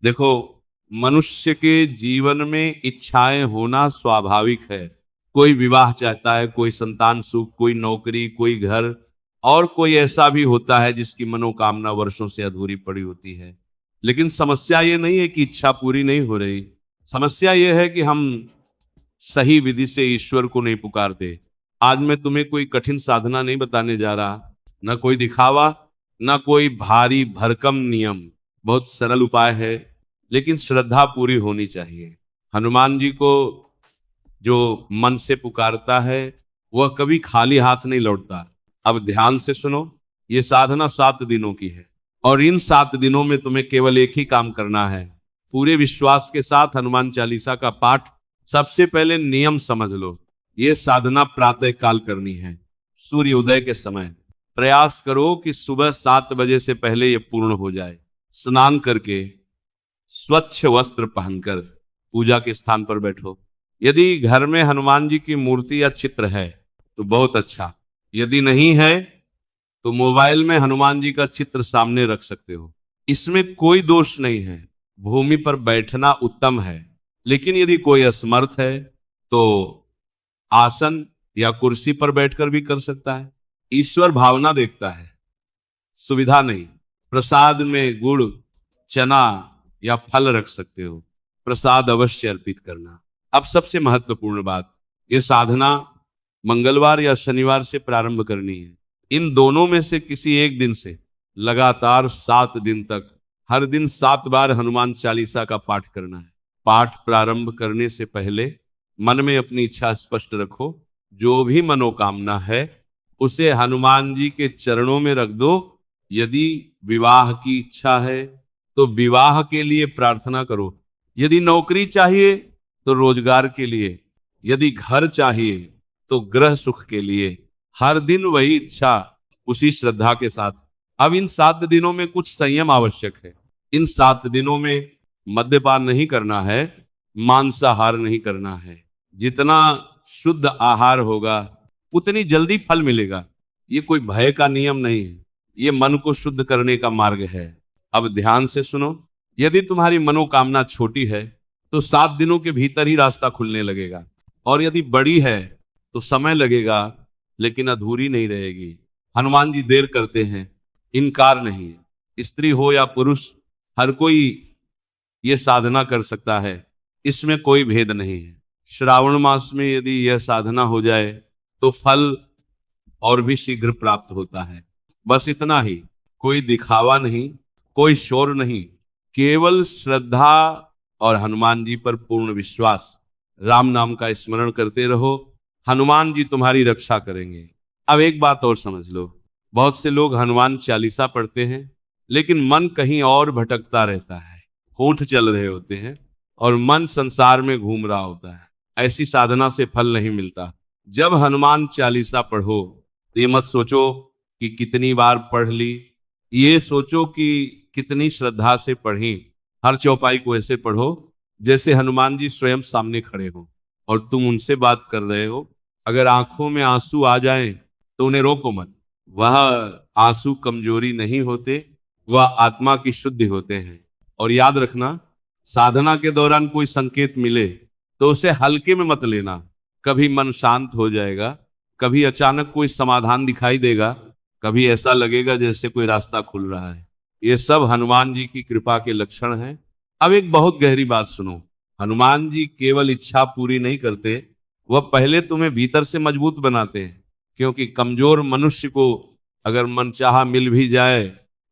देखो, मनुष्य के जीवन में इच्छाएं होना स्वाभाविक है। कोई विवाह चाहता है, कोई संतान सुख, कोई नौकरी, कोई घर, और कोई ऐसा भी होता है जिसकी मनोकामना वर्षों से अधूरी पड़ी होती है। लेकिन समस्या ये नहीं है कि इच्छा पूरी नहीं हो रही। समस्या ये है कि हम सही विधि से ईश्वर को नहीं पुकारते। आज मैं तुम्हें कोई कठिन साधना नहीं बताने जा रहा, न कोई दिखावा, न कोई भारी भरकम नियम। बहुत सरल उपाय है, लेकिन श्रद्धा पूरी होनी चाहिए। हनुमान जी को जो मन से पुकारता है वह कभी खाली हाथ नहीं लौटता। अब ध्यान से सुनो, ये साधना 7 दिनों की है और इन 7 दिनों में तुम्हें केवल एक ही काम करना है। पूरे विश्वास के साथ हनुमान चालीसा का पाठ। सबसे पहले नियम समझ लो, ये साधना प्रातः काल करनी है, सूर्य उदय के समय। प्रयास करो कि सुबह 7 बजे से पहले ये पूर्ण हो जाए। स्नान करके स्वच्छ वस्त्र पहनकर पूजा के स्थान पर बैठो। यदि घर में हनुमान जी की मूर्ति या चित्र है तो बहुत अच्छा, यदि नहीं है तो मोबाइल में हनुमान जी का चित्र सामने रख सकते हो। इसमें कोई दोष नहीं है, भूमि पर बैठना उत्तम है। लेकिन यदि कोई असमर्थ है तो आसन या कुर्सी पर बैठकर भी कर सकता है। ईश्वर भावना देखता है, सुविधा नहीं। प्रसाद में गुड़, चना या फल रख सकते हो। प्रसाद अवश्य अर्पित करना। अब सबसे महत्वपूर्ण बात, यह साधना मंगलवार या शनिवार से प्रारंभ करनी है। इन दोनों में से किसी एक दिन से लगातार 7 दिन तक हर दिन 7 बार हनुमान चालीसा का पाठ करना है। पाठ प्रारंभ करने से पहले मन में अपनी इच्छा स्पष्ट रखो। जो भी मनोकामना है उसे हनुमान जी के चरणों में रख दो। यदि विवाह की इच्छा है तो विवाह के लिए प्रार्थना करो। यदि नौकरी चाहिए तो रोजगार के लिए, यदि घर चाहिए तो गृह सुख के लिए। हर दिन वही इच्छा, उसी श्रद्धा के साथ। अब इन 7 दिनों में कुछ संयम आवश्यक है। इन 7 दिनों में मद्यपान नहीं करना है, मांसाहार नहीं करना है। जितना शुद्ध आहार होगा उतनी जल्दी फल मिलेगा। ये कोई भय का नियम नहीं है, ये मन को शुद्ध करने का मार्ग है। अब ध्यान से सुनो, यदि तुम्हारी मनोकामना छोटी है तो 7 दिनों के भीतर ही रास्ता खुलने लगेगा, और यदि बड़ी है तो समय लगेगा लेकिन अधूरी नहीं रहेगी। हनुमान जी देर करते हैं, इनकार नहीं है। स्त्री हो या पुरुष, हर कोई ये साधना कर सकता है, इसमें कोई भेद नहीं है। श्रावण मास में यदि यह साधना हो जाए तो फल और भी शीघ्र प्राप्त होता है। बस इतना ही, कोई दिखावा नहीं, कोई शोर नहीं, केवल श्रद्धा और हनुमान जी पर पूर्ण विश्वास। राम नाम का स्मरण करते रहो, हनुमान जी तुम्हारी रक्षा करेंगे। अब एक बात और समझ लो, बहुत से लोग हनुमान चालीसा पढ़ते हैं लेकिन मन कहीं और भटकता रहता है। होठ चल रहे होते हैं और मन संसार में घूम रहा होता है। ऐसी साधना से फल नहीं मिलता। जब हनुमान चालीसा पढ़ो तो ये मत सोचो कि कितनी बार पढ़ ली, ये सोचो कि कितनी श्रद्धा से पढ़ी। हर चौपाई को ऐसे पढ़ो जैसे हनुमान जी स्वयं सामने खड़े हो और तुम उनसे बात कर रहे हो। अगर आंखों में आंसू आ जाएं तो उन्हें रोको मत। वह आंसू कमजोरी नहीं होते, वह आत्मा की शुद्धि होते हैं। और याद रखना, साधना के दौरान कोई संकेत मिले तो उसे हल्के में मत लेना। कभी मन शांत हो जाएगा, कभी अचानक कोई समाधान दिखाई देगा, कभी ऐसा लगेगा जैसे कोई रास्ता खुल रहा है। ये सब हनुमान जी की कृपा के लक्षण हैं। अब एक बहुत गहरी बात सुनो, हनुमान जी केवल इच्छा पूरी नहीं करते, वह पहले तुम्हें भीतर से मजबूत बनाते हैं। क्योंकि कमजोर मनुष्य को अगर मनचाहा मिल भी जाए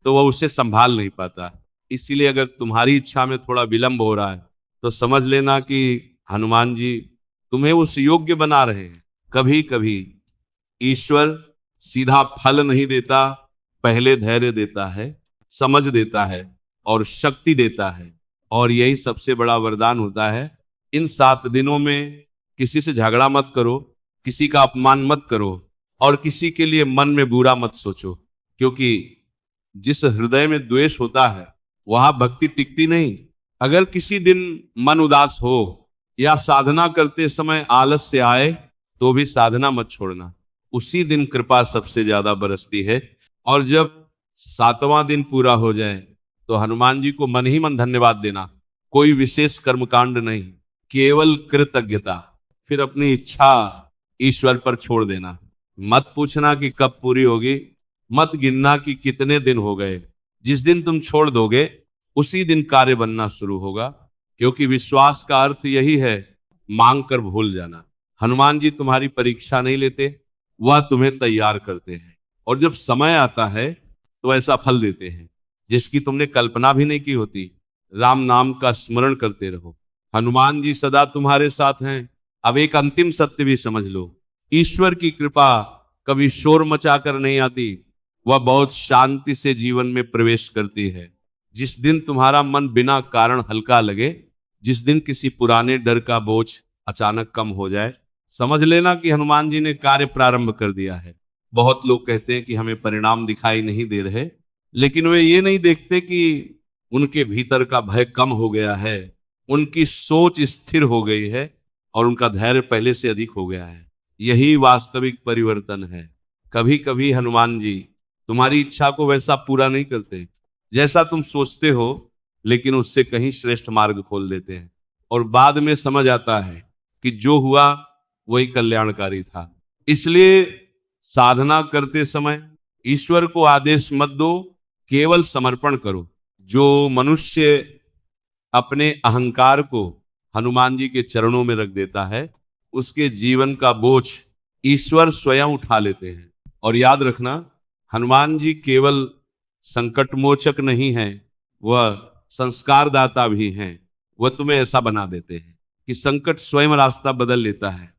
तो वह उसे संभाल नहीं पाता। इसीलिए अगर तुम्हारी इच्छा में थोड़ा विलंब हो रहा है तो समझ लेना कि हनुमान जी तुम्हें उस योग्य बना रहे हैं। कभी कभी ईश्वर सीधा फल नहीं देता, पहले धैर्य देता है, समझ देता है और शक्ति देता है। और यही सबसे बड़ा वरदान होता है। इन 7 दिनों में किसी से झगड़ा मत करो, किसी का अपमान मत करो और किसी के लिए मन में बुरा मत सोचो। क्योंकि जिस हृदय में द्वेष होता है वहां भक्ति टिकती नहीं। अगर किसी दिन मन उदास हो या साधना करते समय आलस से आए तो भी साधना मत छोड़ना। उसी दिन कृपा सबसे ज्यादा बरसती है। और जब 7वां दिन पूरा हो जाए तो हनुमान जी को मन ही मन धन्यवाद देना, कोई विशेष कर्मकांड नहीं, केवल कृतज्ञता। फिर अपनी इच्छा ईश्वर पर छोड़ देना। मत पूछना कि कब पूरी होगी, मत गिनना कि कितने दिन हो गए। जिस दिन तुम छोड़ दोगे उसी दिन कार्य बनना शुरू होगा, क्योंकि विश्वास का अर्थ यही है, मांग कर भूल जाना। हनुमान जी तुम्हारी परीक्षा नहीं लेते, वह तुम्हें तैयार करते हैं, और जब समय आता है तो ऐसा फल देते हैं जिसकी तुमने कल्पना भी नहीं की होती। राम नाम का स्मरण करते रहो, हनुमान जी सदा तुम्हारे साथ हैं। अब एक अंतिम सत्य भी समझ लो, ईश्वर की कृपा कभी शोर मचाकर नहीं आती, वह बहुत शांति से जीवन में प्रवेश करती है। जिस दिन तुम्हारा मन बिना कारण हल्का लगे, जिस दिन किसी पुराने डर का बोझ अचानक कम हो जाए, समझ लेना कि हनुमान जी ने कार्य प्रारंभ कर दिया है। बहुत लोग कहते हैं कि हमें परिणाम दिखाई नहीं दे रहे, लेकिन वे ये नहीं देखते कि उनके भीतर का भय कम हो गया है, उनकी सोच स्थिर हो गई है और उनका धैर्य पहले से अधिक हो गया है। यही वास्तविक परिवर्तन है। कभी कभी हनुमान जी तुम्हारी इच्छा को वैसा पूरा नहीं करते जैसा तुम सोचते हो, लेकिन उससे कहीं श्रेष्ठ मार्ग खोल देते हैं, और बाद में समझ आता है कि जो हुआ वही कल्याणकारी था। इसलिए साधना करते समय ईश्वर को आदेश मत दो, केवल समर्पण करो। जो मनुष्य अपने अहंकार को हनुमान जी के चरणों में रख देता है, उसके जीवन का बोझ ईश्वर स्वयं उठा लेते हैं। और याद रखना, हनुमान जी केवल संकट मोचक नहीं हैं, वह संस्कार दाता भी हैं। वह तुम्हें ऐसा बना देते हैं कि संकट स्वयं रास्ता बदल लेता है।